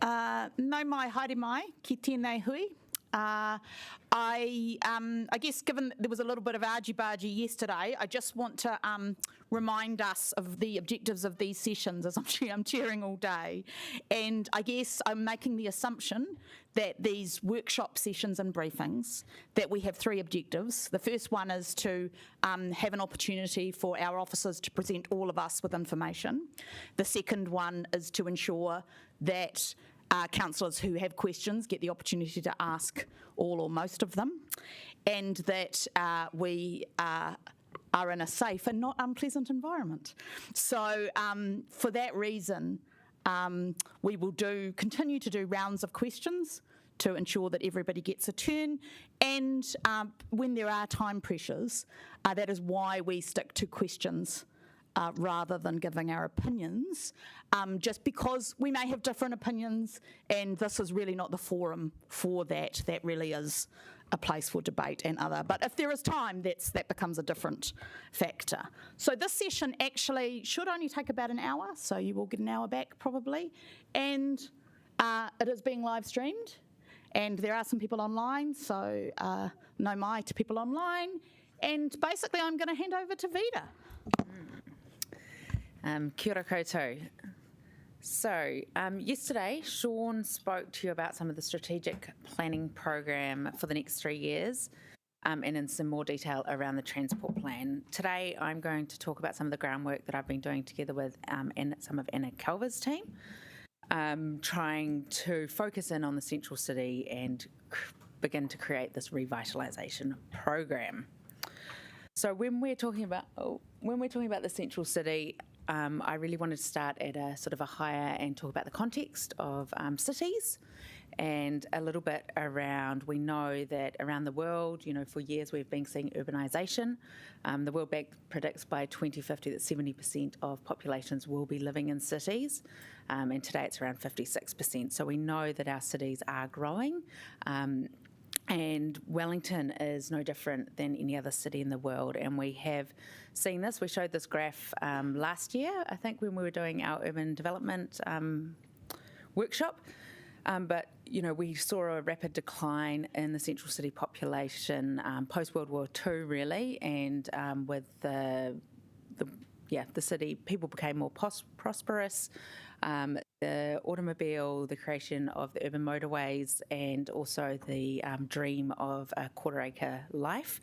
Nau mai, haere mai, ki tēnei hui. I guess given there was a little bit of argy-bargy yesterday, I just want to remind us of the objectives of these sessions as I'm chairing all day. And I guess I'm making the assumption that these workshop sessions and briefings, that we have three objectives. The first one is to have an opportunity for our officers to present all of us with information. The second one is to ensure that councillors who have questions get the opportunity to ask all or most of them, and that we are in a safe and not unpleasant environment. So for that reason, we will continue to do rounds of questions to ensure that everybody gets a turn, and when there are time pressures, that is why we stick to questions rather than giving our opinions, just because we may have different opinions, and this is really not the forum for that. That really is a place for debate and other. But if there is time, that becomes a different factor. So this session actually should only take about an hour, so you will get an hour back probably. And it is being live streamed, and there are some people online, so nau mai to people online. And basically I'm going to hand over to Vida. Kia ora koutou. So, yesterday, Sean spoke to you about some of the strategic planning program for the next 3 years, and in some more detail around the transport plan. Today, I'm going to talk about some of the groundwork that I've been doing together with some of Anna Calver's team, trying to focus in on the central city and begin to create this revitalisation program. So when we're talking about the central city, I really wanted to start at a sort of a higher and talk about the context of cities, and a little bit around, we know that around the world, for years we've been seeing urbanisation. The World Bank predicts by 2050 that 70% of populations will be living in cities, and today it's around 56%. So we know that our cities are growing. And Wellington is no different than any other city in the world, and we have seen this. We showed this graph last year, I think, when we were doing our urban development workshop. But we saw a rapid decline in the central city population post World War II, really, and with the city, people became more prosperous. The automobile, the creation of the urban motorways, and also the dream of a quarter-acre life.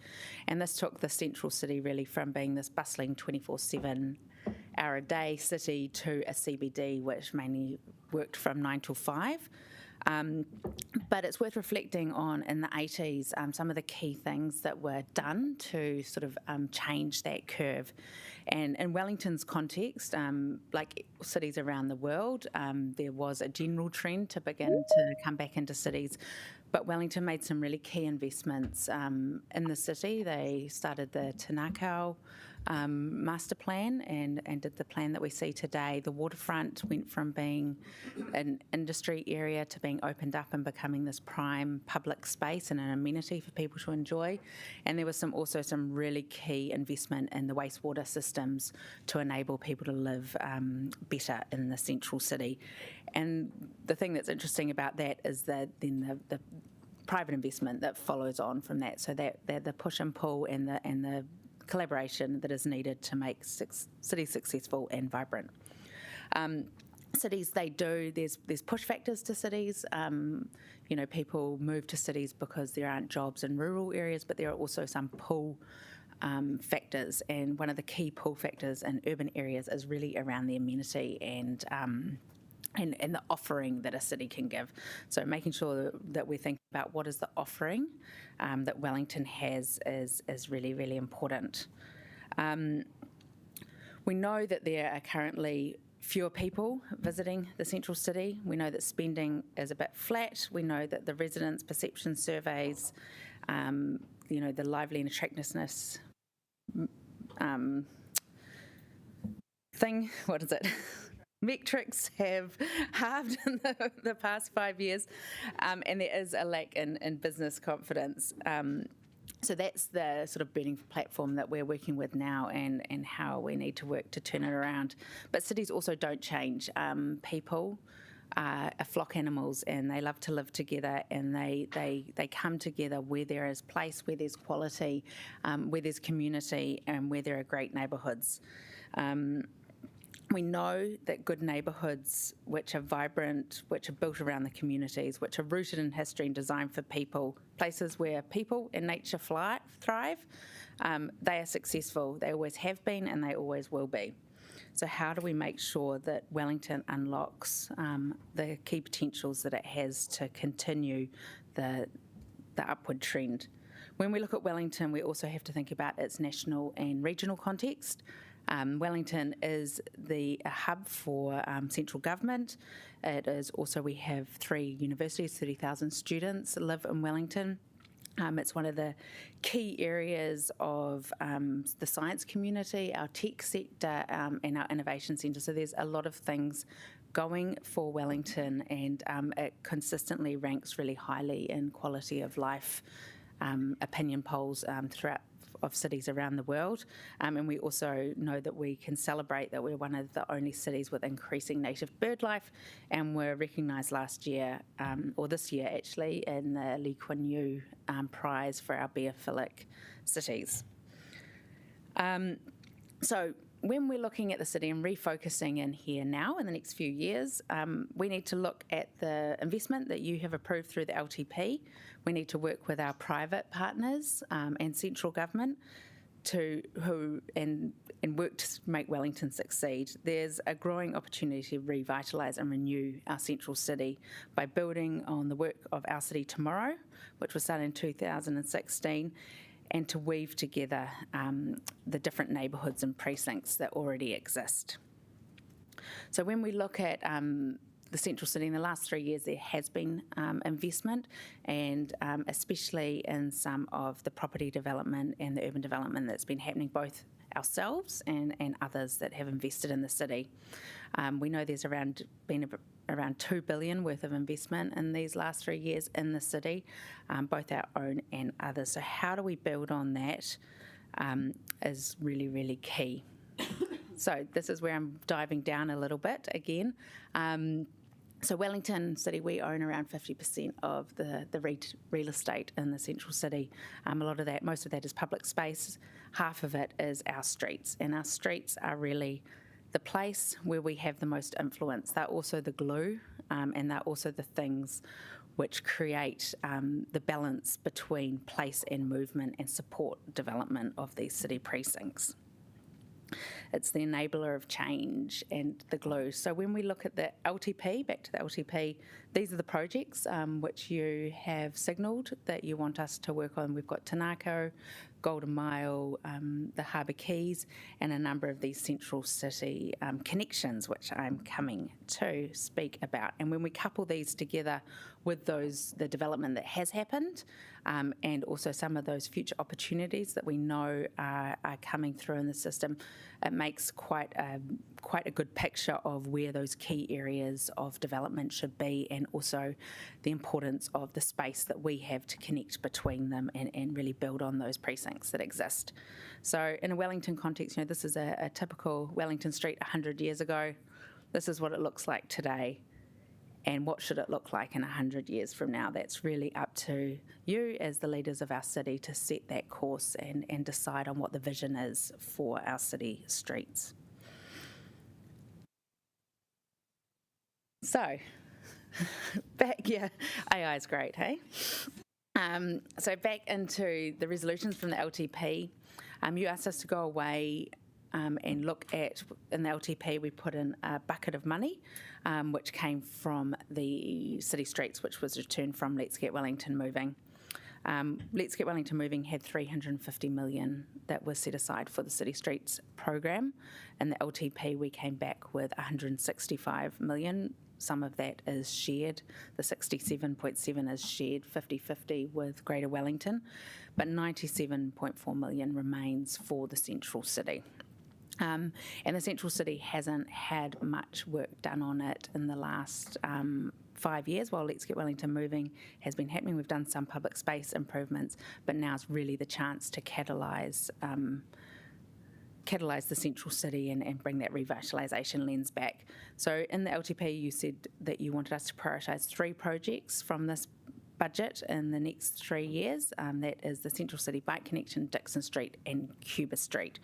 And this took the central city really from being this bustling 24/7 hour-a-day city to a CBD, which mainly worked from 9 till 5. But it's worth reflecting on, in the 80s, some of the key things that were done to sort of change that curve. And in Wellington's context, like cities around the world, there was a general trend to begin to come back into cities. But Wellington made some really key investments in the city. They started the Tanakau master plan and did the plan that we see today. The waterfront went from being an industry area to being opened up and becoming this prime public space and an amenity for people to enjoy. And there was also some really key investment in the wastewater systems to enable people to live better in the central city. And the thing that's interesting about that is that then the private investment that follows on from that, so that the push and pull and the collaboration that is needed to make cities successful and vibrant. Cities, there's push factors to cities. People move to cities because there aren't jobs in rural areas, but there are also some pull factors, and one of the key pull factors in urban areas is really around the amenity and the offering that a city can give. So making sure that we think about what is the offering that Wellington has is really, really important. We know that there are currently fewer people visiting the central city. We know that spending is a bit flat. We know that the residents' perception surveys, the lively and attractiveness metrics have halved in the past 5 years, and there is a lack in business confidence. So that's the sort of burning platform that we're working with now, and how we need to work to turn it around. But cities also don't change. People are flock animals, and they love to live together, and they come together where there is place, where there's quality, where there's community, and where there are great neighbourhoods. We know that good neighbourhoods, which are vibrant, which are built around the communities, which are rooted in history and designed for people, places where people and nature thrive, they are successful. They always have been, and they always will be. So how do we make sure that Wellington unlocks the key potentials that it has to continue the upward trend? When we look at Wellington, we also have to think about its national and regional context. Wellington is a hub for central government. It is also, we have 3 universities, 30,000 students live in Wellington. It's one of the key areas of the science community, our tech sector, and our innovation centre. So there's a lot of things going for Wellington, and it consistently ranks really highly in quality of life opinion polls throughout of cities around the world, and we also know that we can celebrate that we're one of the only cities with increasing native bird life, and were recognised last year, or this year actually, in the Lee Kuan Yew Prize for our beophilic cities. So when we're looking at the city and refocusing in here now in the next few years, we need to look at the investment that you have approved through the LTP. We need to work with our private partners and central government and work to make Wellington succeed. There's a growing opportunity to revitalise and renew our central city by building on the work of Our City Tomorrow, which was started in 2016, and to weave together the different neighbourhoods and precincts that already exist. So when we look at the central city in the last 3 years, there has been investment, and especially in some of the property development and the urban development that's been happening, both ourselves and others that have invested in the city. We know there's been around $2 billion worth of investment in these last 3 years in the city, both our own and others. So how do we build on that is really, really key. So this is where I'm diving down a little bit again. So Wellington City, we own around 50% of the real estate in the central city. Most of that is public space. Half of it is our streets, and our streets are really the place where we have the most influence. They're also the glue, and they're also the things which create the balance between place and movement and support development of these city precincts. It's the enabler of change and the glue. So when we look at the LTP, back to the LTP, these are the projects which you have signalled that you want us to work on. We've got Tanako, Golden Mile, the Harbour Quays, and a number of these central city connections, which I'm coming to speak about. And when we couple these together with the development that has happened, and also some of those future opportunities that we know are coming through in the system, it makes quite a good picture of where those key areas of development should be, and also the importance of the space that we have to connect between them and really build on those precincts that exist. So in a Wellington context, this is a typical Wellington street 100 years ago. This is what it looks like today. And what should it look like in 100 years from now? That's really up to you as the leaders of our city to set that course and decide on what the vision is for our city streets. So, AI is great, hey? So back into the resolutions from the LTP. You asked us to go away and look at, in the LTP, we put in a bucket of money, which came from the city streets, which was returned from Let's Get Wellington Moving. Let's Get Wellington Moving had $350 million that was set aside for the city streets program. In the LTP, we came back with $165 million. Some of that is shared. The 67.7 is shared 50-50 with Greater Wellington, but 97.4 million remains for the central city. And the central city hasn't had much work done on it in the last 5 years while Let's Get Wellington Moving has been happening. We've done some public space improvements, but now's really the chance to catalyse catalyse the central city and bring that revitalisation lens back. So in the LTP, you said that you wanted us to prioritise 3 projects from this budget in the next 3 years. That is the Central City Bike Connection, Dixon Street and Cuba Street.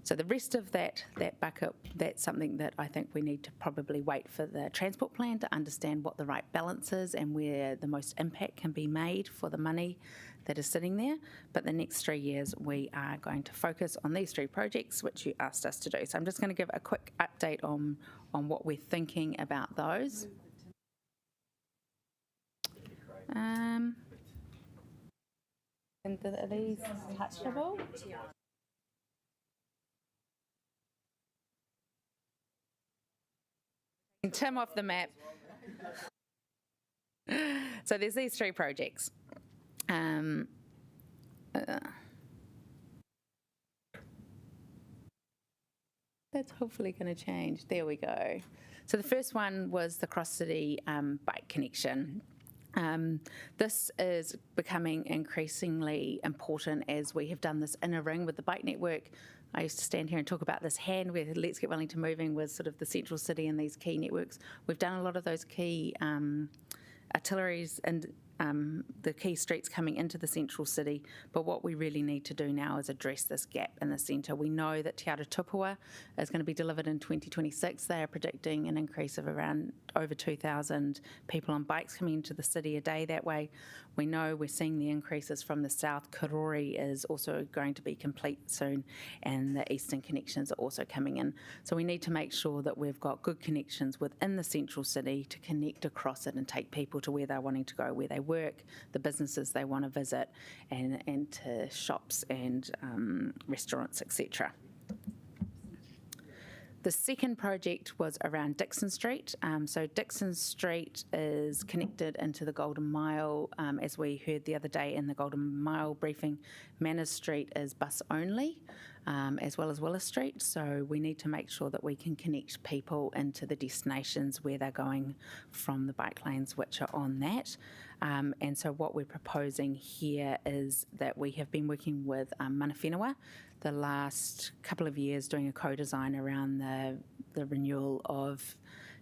So the rest of that bucket, that's something that I think we need to probably wait for the transport plan to understand what the right balance is and where the most impact can be made for the money that is sitting there. But the next 3 years, we are going to focus on these 3 projects, which you asked us to do. So I'm just going to give a quick update on what we're thinking about those. And are these touchable? Tim off the map. So there's these 3 projects. That's hopefully going to change. There we go. So the first one was the Cross City Bike Connection. This is becoming increasingly important as we have done this inner ring with the bike network. I used to stand here and talk about this hand where Let's Get Wellington Moving was sort of the central city and these key networks. We've done a lot of those key arteries and the key streets coming into the central city, but what we really need to do now is address this gap in the centre. We know that Te Aratupua is going to be delivered in 2026. They are predicting an increase of around over 2,000 people on bikes coming into the city a day that way. We know we're seeing the increases from the south. Karori is also going to be complete soon, and the eastern connections are also coming in. So we need to make sure that we've got good connections within the central city to connect across it and take people to where they're wanting to go, where they work, the businesses they want to visit, and to shops and restaurants, etc. The second project was around Dixon Street. So Dixon Street is connected into the Golden Mile. As we heard the other day in the Golden Mile briefing, Manners Street is bus only, as well as Willis Street. So we need to make sure that we can connect people into the destinations where they're going from the bike lanes which are on that. And so what we're proposing here is that we have been working with Mana Whenua the last couple of years doing a co-design around the renewal of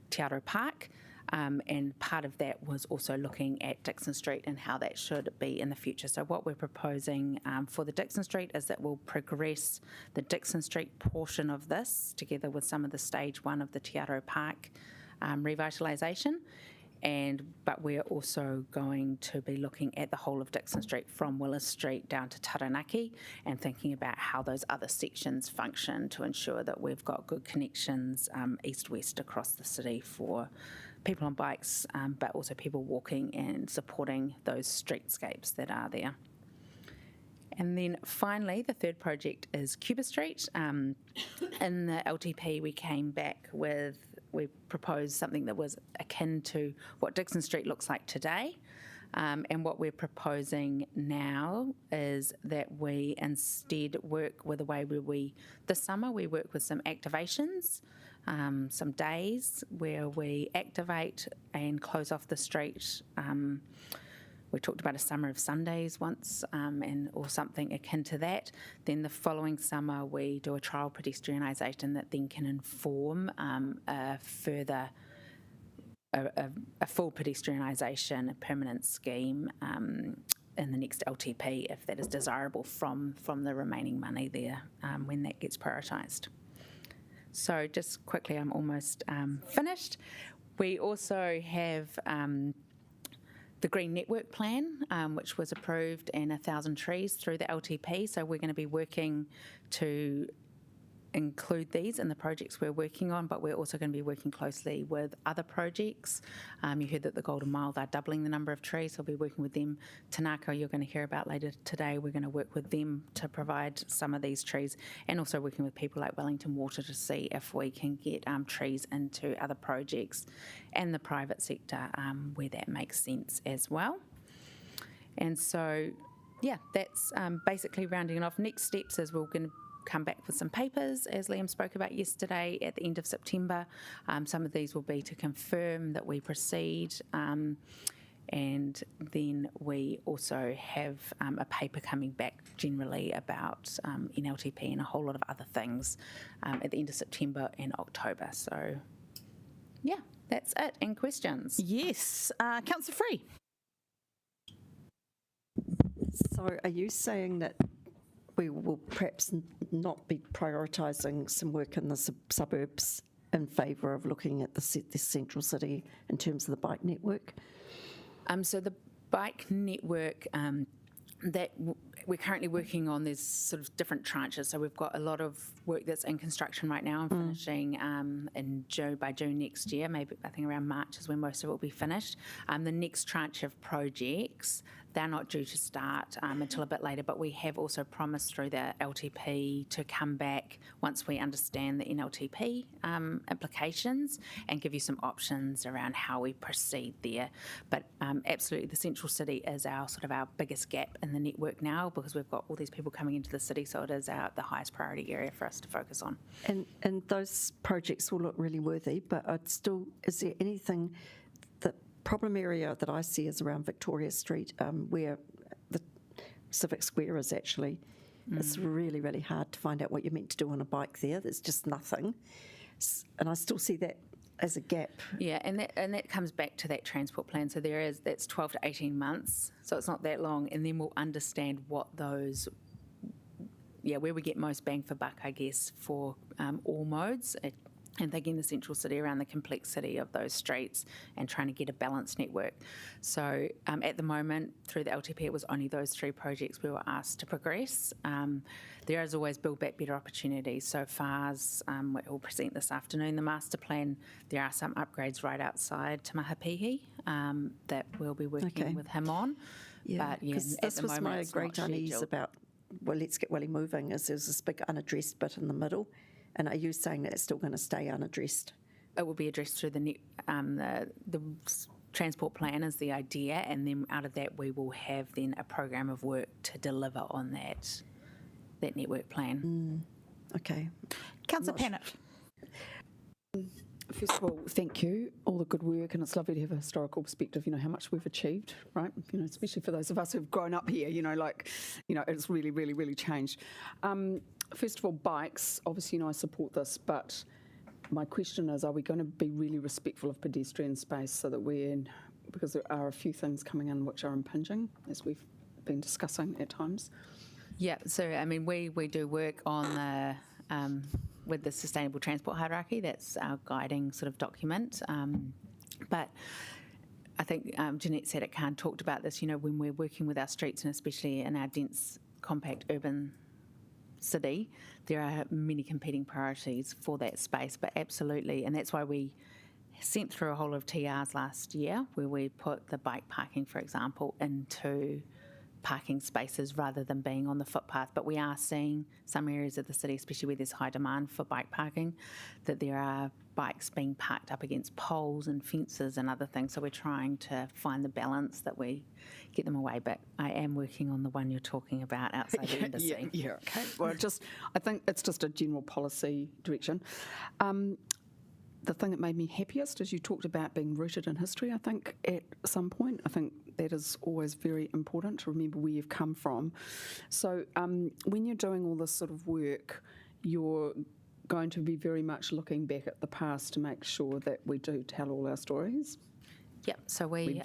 Te Aro Park. And part of that was also looking at Dixon Street and how that should be in the future. So what we're proposing for the Dixon Street is that we'll progress the Dixon Street portion of this together with some of the stage 1 of the Te Aro Park revitalisation. But we're also going to be looking at the whole of Dixon Street from Willis Street down to Taranaki and thinking about how those other sections function to ensure that we've got good connections east-west across the city for people on bikes, but also people walking and supporting those streetscapes that are there. And then finally, the third project is Cuba Street. In the LTP, we proposed something that was akin to what Dixon Street looks like today. And what we're proposing now is that we instead work with a way where this summer we work with some activations, some days where we activate and close off the street. We talked about a summer of Sundays once, or something akin to that. Then the following summer, we do a trial pedestrianisation that then can inform a full pedestrianisation, a permanent scheme in the next LTP, if that is desirable from the remaining money there when that gets prioritised. So just quickly, I'm almost finished. We also have the Green Network Plan, which was approved, and 1,000 trees through the LTP. So we're going to be working to include these in the projects we're working on, but we're also going to be working closely with other projects. You heard that the Golden Mile, they're doubling the number of trees, so we'll be working with them. Tanaka, you're going to hear about later today, we're going to work with them to provide some of these trees, and also working with people like Wellington Water to see if we can get trees into other projects and the private sector where that makes sense as well. And so, yeah, that's basically rounding it off. Next steps is we're going to come back with some papers, as Liam spoke about yesterday, at the end of September. Some of these will be to confirm that we proceed, And then we also have a paper coming back generally about NLTP and a whole lot of other things at the end of September and October. So, yeah, that's it. And questions? Yes. Councillor Free. So are you saying that we will perhaps not be prioritising some work in the suburbs in favour of looking at the central city in terms of the bike network? So the bike network that we're currently working on, there's sort of different tranches. So we've got a lot of work that's in construction right now and finishing by June next year. Maybe I think around March is when most of it will be finished. The next tranche of projects, they're not due to start until a bit later, but we have also promised through the LTP to come back once we understand the NLTP implications and give you some options around how we proceed there. But absolutely, the central city is our biggest gap in the network now, because we've got all these people coming into the city, so it is the highest priority area for us to focus on. And those projects will look really worthy, but is there anything, the problem area that I see is around Victoria Street, where the Civic Square is actually. It's really, really hard to find out what you're meant to do on a bike there. There's just nothing. And I still see that as a gap. Yeah, and that comes back to that transport plan. So that's 12 to 18 months, so it's not that long, and then we'll understand what those, where we get most bang for buck, I guess, for all modes. And thinking the central city around the complexity of those streets and trying to get a balanced network. So at the moment, through the LTP, it was only those 3 projects we were asked to progress. There is always Build Back Better opportunities. So FARS, we'll present this afternoon, the master plan, there are some upgrades right outside Te Mahapihi that we'll be working with him on. Yeah, because this was my great unease about, let's get Welly moving, is there's this big unaddressed bit in the middle. And are you saying that it's still going to stay unaddressed? It will be addressed through the transport plan is the idea, and then out of that we will have then a program of work to deliver on that network plan. Okay. Councillor Pennant. First of all, thank you, all the good work, and it's lovely to have a historical perspective, how much we've achieved, right? Especially for those of us who've grown up here, it's really, really, really changed. First of all, bikes, obviously, I support this, but my question is, are we going to be really respectful of pedestrian space so that because there are a few things coming in which are impinging, as we've been discussing at times? Yeah, so, we do work on with the Sustainable Transport Hierarchy. That's our guiding sort of document. But I think Jeanette Sadik-Khan talked about this, when we're working with our streets, and especially in our dense, compact urban city, there are many competing priorities for that space, but absolutely, and that's why we sent through a whole lot of TRs last year where we put the bike parking, for example, into parking spaces rather than being on the footpath. But we are seeing some areas of the city, especially where there's high demand for bike parking, that there are bikes being parked up against poles and fences and other things. So we're trying to find the balance that we get them away. But I am working on the one you're talking about outside the embassy. Yeah, okay. Well, I think it's just a general policy direction. The thing that made me happiest is you talked about being rooted in history, I think, at some point. I think that is always very important to remember where you've come from. So when you're doing all this sort of work, you're going to be very much looking back at the past to make sure that we do tell all our stories. Yep, so we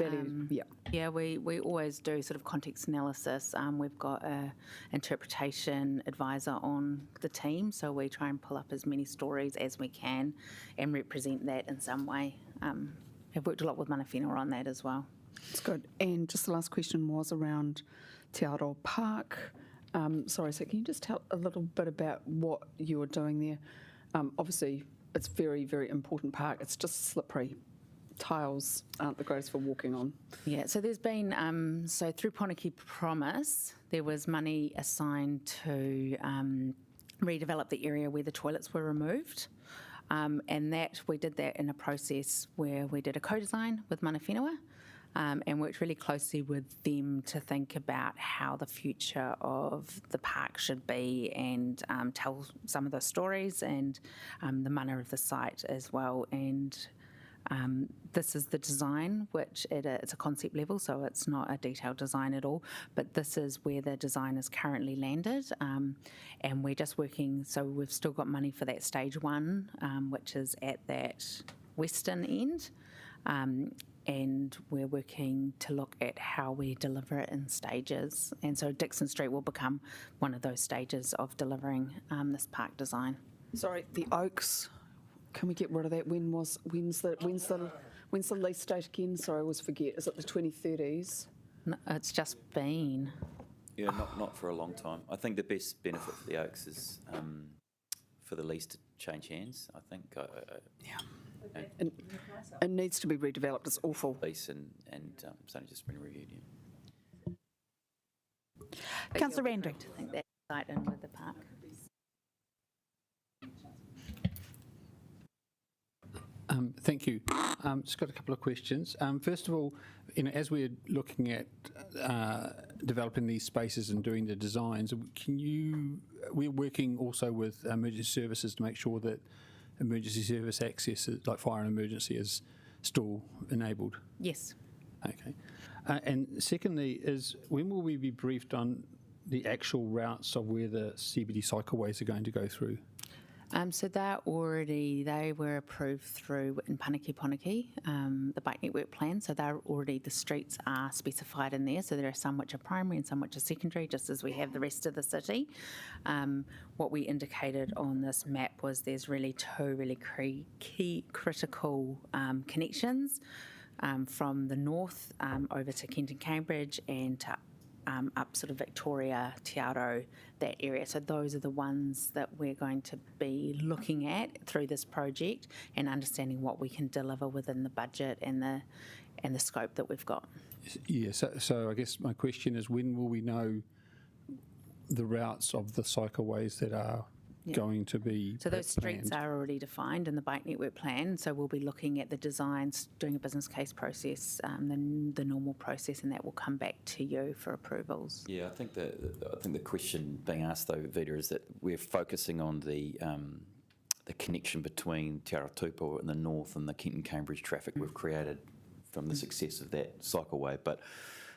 always do sort of context analysis. We've got an interpretation advisor on the team, so we try and pull up as many stories as we can and represent that in some way. I've worked a lot with Mana Whenua on that as well. That's good. And just the last question was around Te Aroha Park. So can you just tell a little bit about what you're doing there? Obviously, it's very, very important park. It's just slippery. Tiles aren't the greatest for walking on. Yeah, so there's been, through Poniki Promise, there was money assigned to redevelop the area where the toilets were removed. And we did that in a process where we did a co-design with Mana Whenua and worked really closely with them to think about how the future of the park should be and tell some of the stories and the mana of the site as well. And This is the design, which it's a concept level, so it's not a detailed design at all, but this is where the design is currently landed, and we're just working, so we've still got money for that stage 1, which is at that western end, and we're working to look at how we deliver it in stages, and so Dixon Street will become one of those stages of delivering this park design. Sorry, the Oaks. Can we get rid of that? When's the lease date again? Sorry, I always forget. Is it the 2030s? No, it's just been. Yeah, not for a long time. I think the best benefit for the Oaks is for the lease to change hands. I think. And it needs to be redeveloped. It's awful. Lease and it's only just been reviewed. Yeah. Councillor Randall. I think that site in with the park. Thank you. Just got a couple of questions. First of all, as we're looking at developing these spaces and doing the designs, we're working also with emergency services to make sure that emergency service access, like fire and emergency, is still enabled. Yes. Okay. And secondly, when will we be briefed on the actual routes of where the CBD cycleways are going to go through? So they were approved through in Panaki, the bike network plan. So the streets are specified in there. So there are some which are primary and some which are secondary, just as we have the rest of the city. What we indicated on this map was there's really two really key critical connections from the north over to Kent and Cambridge and to up sort of Victoria, Te Aro, that area. So those are the ones that we're going to be looking at through this project and understanding what we can deliver within the budget and the scope that we've got. Yeah, so I guess my question is, when will we know the routes of the cycleways that are going to be So those streets planned? are already defined in the bike network plan, so we'll be looking at the designs, doing a business case process, the normal process, and that will come back to you for approvals. Yeah, I think the question being asked though, Vita, is that we're focusing on the connection between Te Aratupo in the north and the Kent and Cambridge traffic we've created from the success of that cycleway, but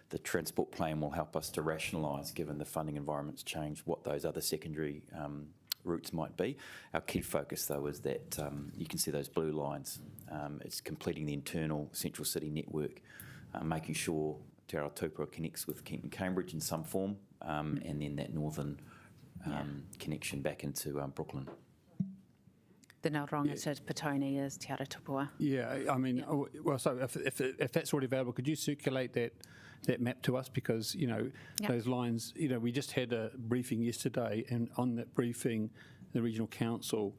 the transport plan will help us to rationalise, given the funding environment's changed, what those other secondary routes might be. Our key focus though is that you can see those blue lines. It's completing the internal central city network, making sure Te Aratupo connects with Kent and Cambridge in some form, and then that northern connection back into Brooklyn. The Nauranga to Petone is Te Aratupo. Yeah, I mean, well, so if that's already available, could you circulate that map to us? Because, those lines, we just had a briefing yesterday, and on that briefing, the regional council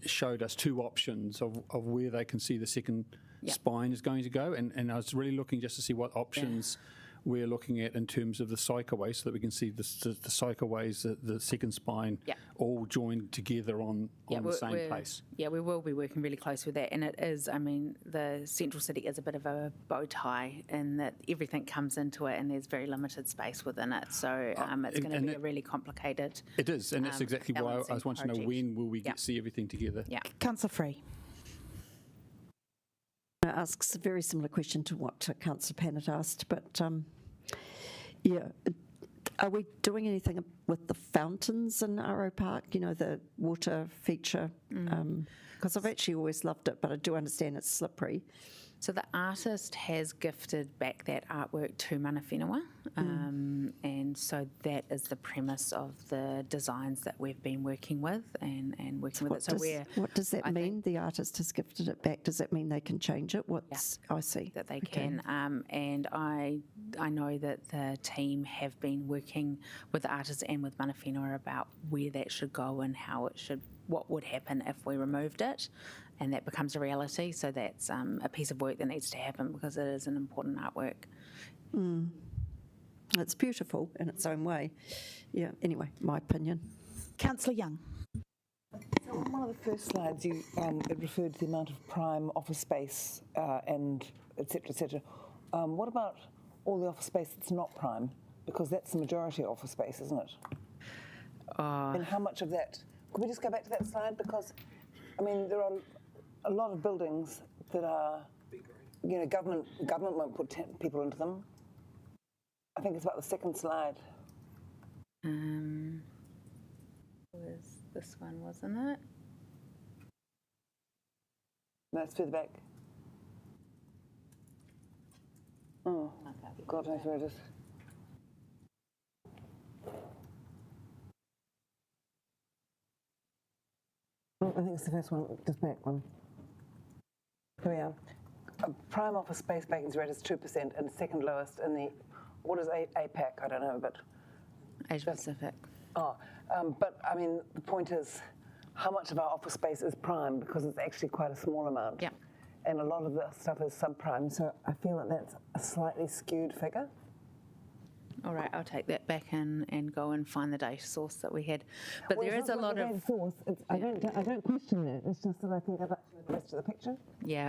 showed us two options of where they can see the second spine is going to go. And I was really looking just to see what options we're looking at in terms of the cycleway, so that we can see the cycleways, the second spine, all joined together on the same place. Yeah, we will be working really close with that. And it is, the central city is a bit of a bow tie in that everything comes into it and there's very limited space within it. So it's going to be a really complicated It is, and that's exactly why I was wanting to know, project. when will we see everything together? Yeah. Councillor Free. Asks a very similar question to what Councillor Pannett asked, but are we doing anything with the fountains in Aro Park, the water feature? Because I've actually always loved it, but I do understand it's slippery. So the artist has gifted back that artwork to Mana Whenua, and so that is the premise of the designs that we've been working with and working with it. So what does that mean? The artist has gifted it back. Does that mean they can change it? I see. That they can. And I know that the team have been working with the artist and with Mana Whenua about where that should go and how it should, what would happen if we removed it, and that becomes a reality. So that's a piece of work that needs to happen because it is an important artwork. It's beautiful in its own way. Yeah, anyway, my opinion. Councillor Young. So on one of the first slides, it referred to the amount of prime office space and et cetera, et cetera. What about all the office space that's not prime? Because that's the majority of office space, isn't it? And how much of that? Could we just go back to that slide? Because, there are a lot of buildings that are, government won't put people into them. I think it's about the second slide. Was this one, wasn't it? No, it's further back. Oh, God knows where it is. Oh, I think it's the first one, just back one. Here we are. Prime office space vacancy rate is 2% and second lowest in the, what is APAC? I don't know, but. Asia Pacific. But I mean, the point is, how much of our office space is prime? Because it's actually quite a small amount. Yeah. And a lot of the stuff is subprime, so I feel that that's a slightly skewed figure. All right, I'll take that back and go and find the data source that we had. But there is a lot of Source. I don't question that. It's just that I think I'd like to know the rest of the picture.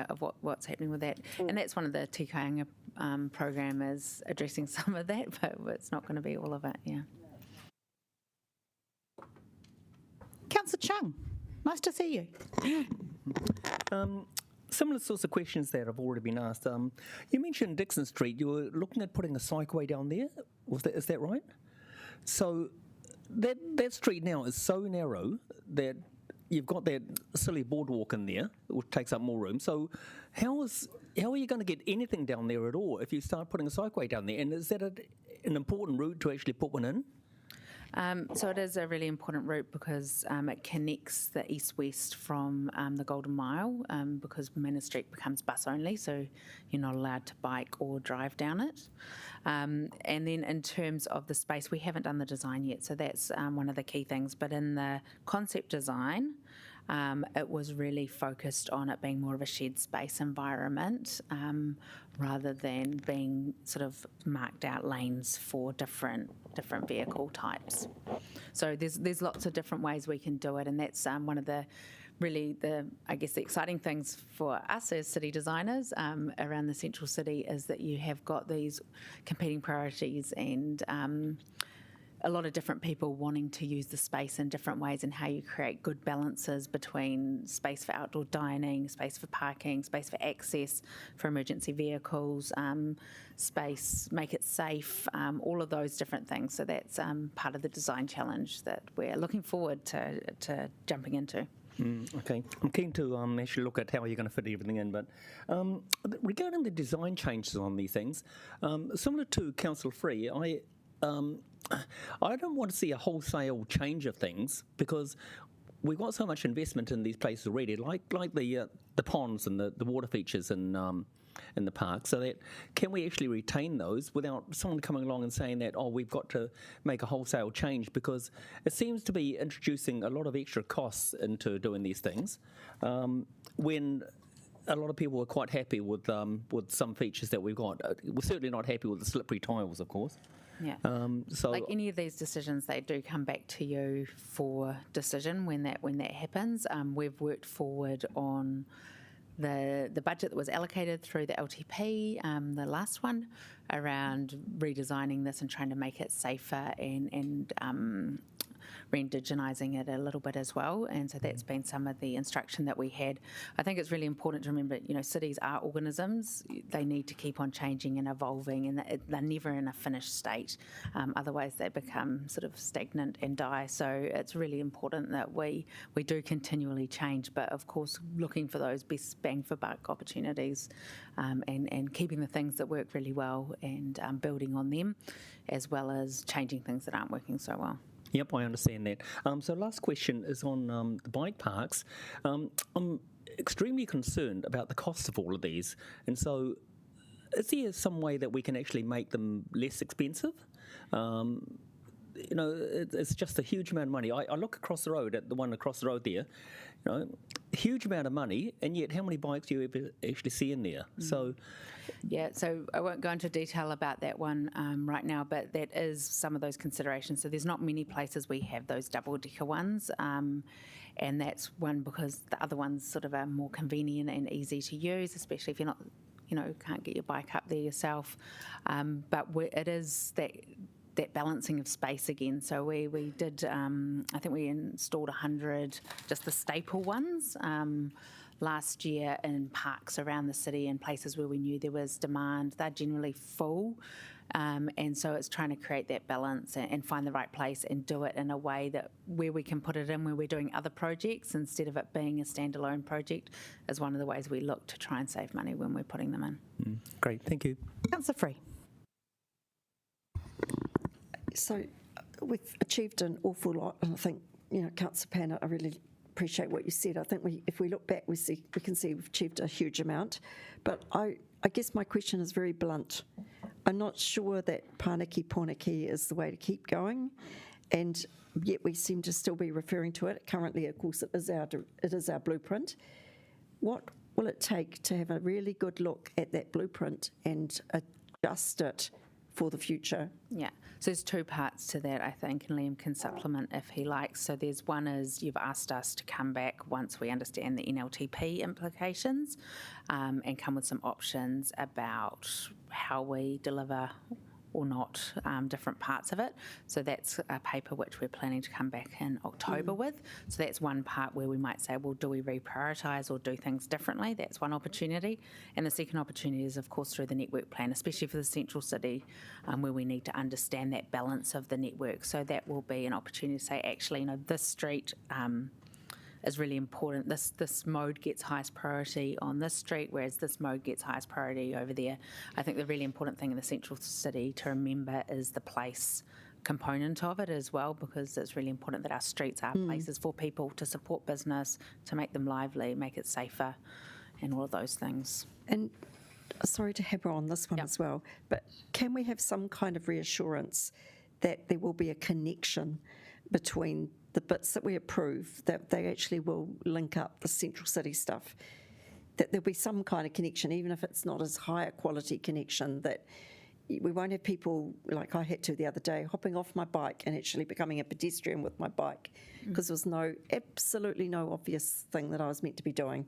of what's happening with that, and that's one of the Te Kāinga program is addressing some of that, but it's not going to be all of it. Yeah. Councillor Chung, nice to see you. Similar sorts of questions that have already been asked. You mentioned Dixon Street. You were looking at putting a cycleway down there. Is that right? So that street now is so narrow that you've got that silly boardwalk in there, which takes up more room. So how are you going to get anything down there at all if you start putting a cycleway down there? And is that an important route to actually put one in? So it is a really important route because it connects the east-west from the Golden Mile because Manor Street becomes bus only, so you're not allowed to bike or drive down it. And then in terms of the space, we haven't done the design yet, so that's one of the key things. But in the concept design, it was really focused on it being more of a shared space environment rather than being sort of marked out lanes for different vehicle types. So there's lots of different ways we can do it, and that's one of the exciting things for us as city designers around the central city is that you have got these competing priorities and a lot of different people wanting to use the space in different ways, and how you create good balances between space for outdoor dining, space for parking, space for access for emergency vehicles, space, make it safe, all of those different things. So that's part of the design challenge that we're looking forward to jumping into. Okay, I'm keen to actually look at how you're going to fit everything in, but regarding the design changes on these things, similar to Council Free, I don't want to see a wholesale change of things because we've got so much investment in these places already, like the ponds and the water features in the park. So that can we actually retain those without someone coming along and saying that we've got to make a wholesale change, because it seems to be introducing a lot of extra costs into doing these things when a lot of people are quite happy with some features that we've got. We're certainly not happy with the slippery tiles, of course. Yeah. So like any of these decisions, they do come back to you for decision when that happens. We've worked forward on the budget that was allocated through the LTP, the last one, around redesigning this and trying to make it safer and re-indigenising it a little bit as well. And so that's been some of the instruction that we had. I think it's really important to remember, cities are organisms. They need to keep on changing and evolving, and they're never in a finished state. Otherwise they become sort of stagnant and die. So it's really important that we do continually change, but of course looking for those best bang for buck opportunities and keeping the things that work really well and building on them, as well as changing things that aren't working so well. Yep, I understand that. So last question is on the bike parks. I'm extremely concerned about the cost of all of these. And so is there some way that we can actually make them less expensive? It's just a huge amount of money. I look across the road at the one across the road there, huge amount of money, and yet how many bikes do you ever actually see in there? So I won't go into detail about that one right now, but that is some of those considerations. So there's not many places we have those double-decker ones, and that's one because the other ones sort of are more convenient and easy to use, especially if you're not, can't get your bike up there yourself. But it is that balancing of space again. So we did, I think we installed 100, just the staple ones, last year in parks around the city and places where we knew there was demand. They're generally full. And so it's trying to create that balance and find the right place and do it in a way that where we can put it in where we're doing other projects instead of it being a standalone project is one of the ways we look to try and save money when we're putting them in. Great, thank you. Councillor Free. So we've achieved an awful lot, and I think, Councillor Pan, I really appreciate what you said. I think if we look back, we can see we've achieved a huge amount. But I guess my question is very blunt. I'm not sure that Pāniki Pōnaki is the way to keep going, and yet we seem to still be referring to it. Currently, of course, it is our blueprint. What will it take to have a really good look at that blueprint and adjust it for the future? Yeah, so there's two parts to that, I think, and Liam can supplement if he likes. So there's one is you've asked us to come back once we understand the NLTP implications and come with some options about how we deliver or not different parts of it. So that's a paper which we're planning to come back in October with. So that's one part where we might say, well, do we reprioritise or do things differently? That's one opportunity. And the second opportunity is, of course, through the network plan, especially for the central city, where we need to understand that balance of the network. So that will be an opportunity to say, actually, this street is really important. This mode gets highest priority on this street, whereas this mode gets highest priority over there. I think the really important thing in the central city to remember is the place component of it as well, because it's really important that our streets are places for people to support business, to make them lively, make it safer, and all of those things. And sorry to hammer on this one as well, but can we have some kind of reassurance that there will be a connection between the bits that we approve, that they actually will link up the central city stuff, that there'll be some kind of connection, even if it's not as high a quality connection, that we won't have people, like I had to the other day, hopping off my bike and actually becoming a pedestrian with my bike, because there was absolutely no obvious thing that I was meant to be doing.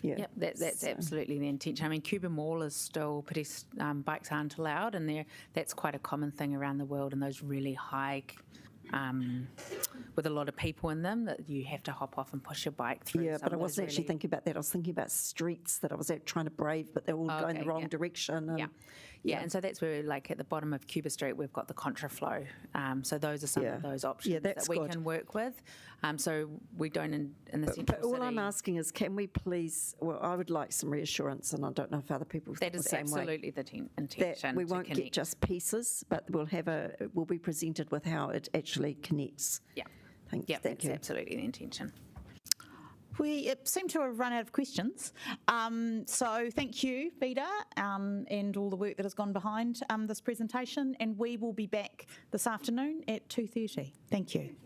Yeah, Yep, that's absolutely the intention. I mean, Cuba Mall is still, bikes aren't allowed, and that's quite a common thing around the world, and those really high with a lot of people in them that you have to hop off and push your bike through. Yeah, but I wasn't actually thinking about that. I was thinking about streets that I was trying to brave, but they're all going the wrong direction. And, and so that's where, like at the bottom of Cuba Street, we've got the contraflow. So those are some of those options that we can work with. So we don't in the central but all city. I'm asking is, can we please? Well, I would like some reassurance, and I don't know if other people think the same way. That is absolutely the intention. That we won't get just pieces, but we'll be presented with how it actually connects. Yeah. Thank That's you. absolutely the intention. We seem to have run out of questions. So thank you, Vida, and all the work that has gone behind this presentation. And we will be back this afternoon at 2:30. Thank you.